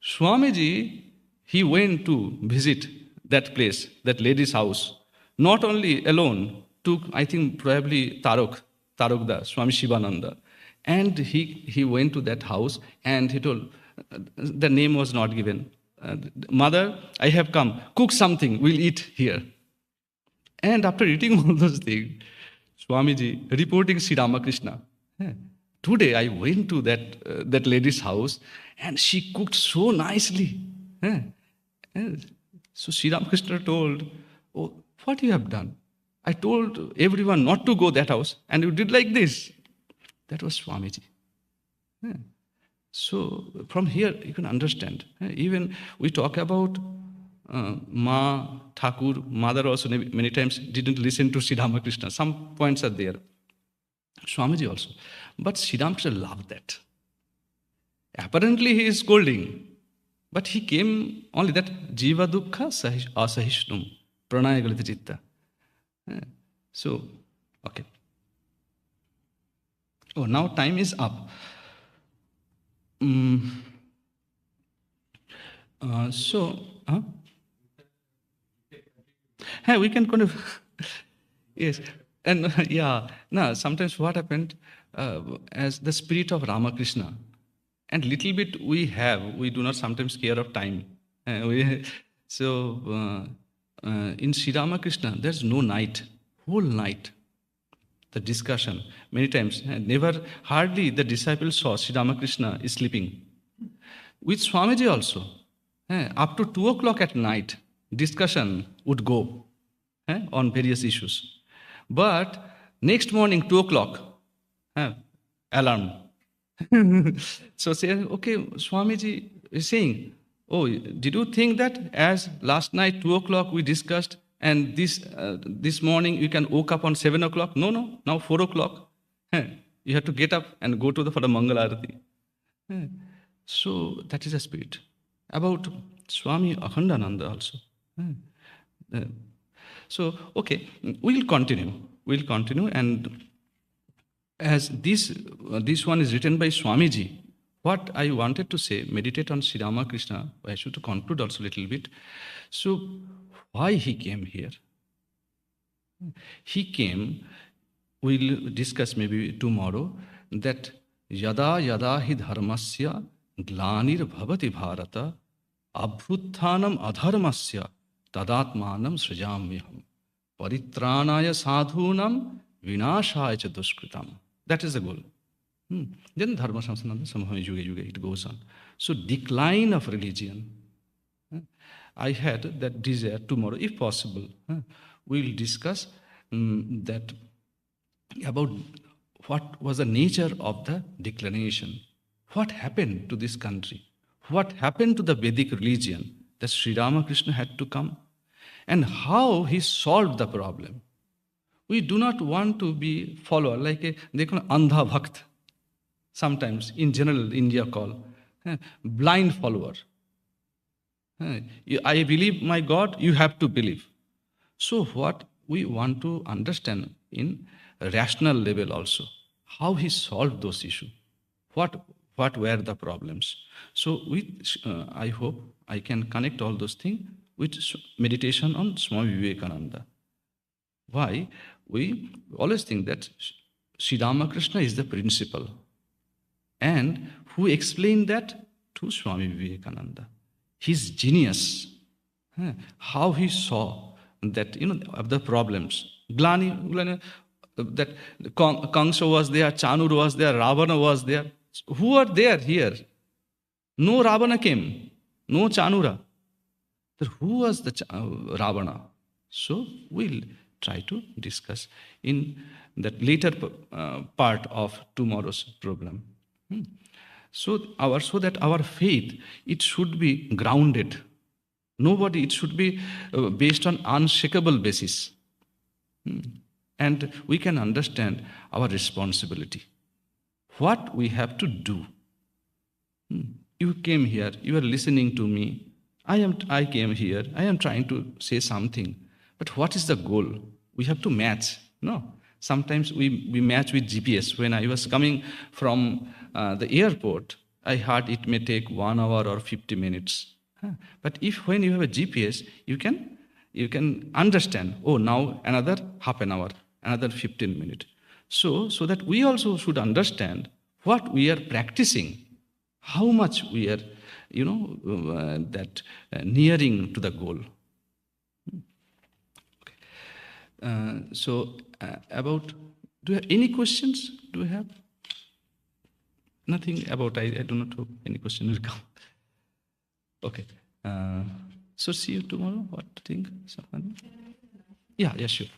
Swamiji, he went to visit that place, that lady's house, not only alone, took, I think, probably Tarokda, Swami Shivarchanananda. And he went to that house and he told, the name was not given. Mother, I have come, cook something, we'll eat here. And after eating all those things, Swamiji reporting Sri Ramakrishna, today I went to that lady's house and she cooked so nicely. So Sri Ramakrishna told, oh, what you have done? I told everyone not to go that house and you did like this. That was Swamiji. So from here you can understand. Even we talk about Ma, Thakur, mother also many times didn't listen to Sri Ramakrishna. Some points are there. Swamiji also. But Sri Ramakrishna loved that. Apparently he is scolding. But he came only that Jiva Dukkha Asahishnum Pranaya Galita Chitta. So, okay. Oh, now time is up. We can kind of, yes. And sometimes what happened, as the spirit of Ramakrishna, and little bit we do not sometimes care of time. In Sri Ramakrishna, there's no night, whole night. The discussion, many times, hardly the disciples saw Sri Ramakrishna is sleeping. With Swamiji also, up to 2 o'clock at night, discussion would go on various issues. But next morning, 2 o'clock, alarm. So say, okay, Swamiji is saying, Oh, did you think that as last night, 2 o'clock we discussed, and this morning you can woke up on 7 o'clock? No, no, now 4 o'clock. You have to get up and go to for the Mangala Arati. So that is a spirit. About Swami Akhandananda also. So, okay, we'll continue. We'll continue, and as this one is written by Swamiji, what I wanted to say, meditate on Sri Ramakrishna, I should conclude also a little bit. So, why he came here? He came, we'll discuss maybe tomorrow, that yada yada hi dharmasya glanir bhavati bharata abhuthanam adharmasya tadatmanam srijamyaham paritranaya sadhunam vinashaya cha duskritam. That is the goal. Then dharma samsananda samhaya yuga yuga, it goes on. So decline of religion. I had that desire tomorrow, if possible. We will discuss that about what was the nature of the declination. What happened to this country? What happened to the Vedic religion that Sri Ramakrishna had to come? And how he solved the problem. We do not want to be follower, like they call andha bhakt. Sometimes, in general, India call blind follower. I believe my God, you have to believe. So what we want to understand in a rational level also, how he solved those issues, what were the problems. So I hope I can connect all those things with meditation on Swami Vivekananda. Why? We always think that Sri Ramakrishna is the principal. And who explained that? To Swami Vivekananda. His genius, how he saw that, of the problems. Glani, that Kamsa was there, Chanur was there, Ravana was there. Who are there here? No Ravana came, no Chanura. Then who was the Ravana? So we'll try to discuss in that later part of tomorrow's program. So that our faith, it should be grounded. It should be based on unshakable basis. And we can understand our responsibility. What we have to do. You came here, you are listening to me. I came here, I am trying to say something. But what is the goal? We have to match. No. Sometimes we match with GPS. When I was coming from the airport, I heard it may take 1 hour or 50 minutes. But when you have a GPS, you can understand, oh, now another half an hour, another 15 minutes. So that we also should understand what we are practicing, how much we are, nearing to the goal. Do you have any questions? Do you have? Nothing about, I do not hope any question will come. Okay. So see you tomorrow. What do you think? Yeah, sure.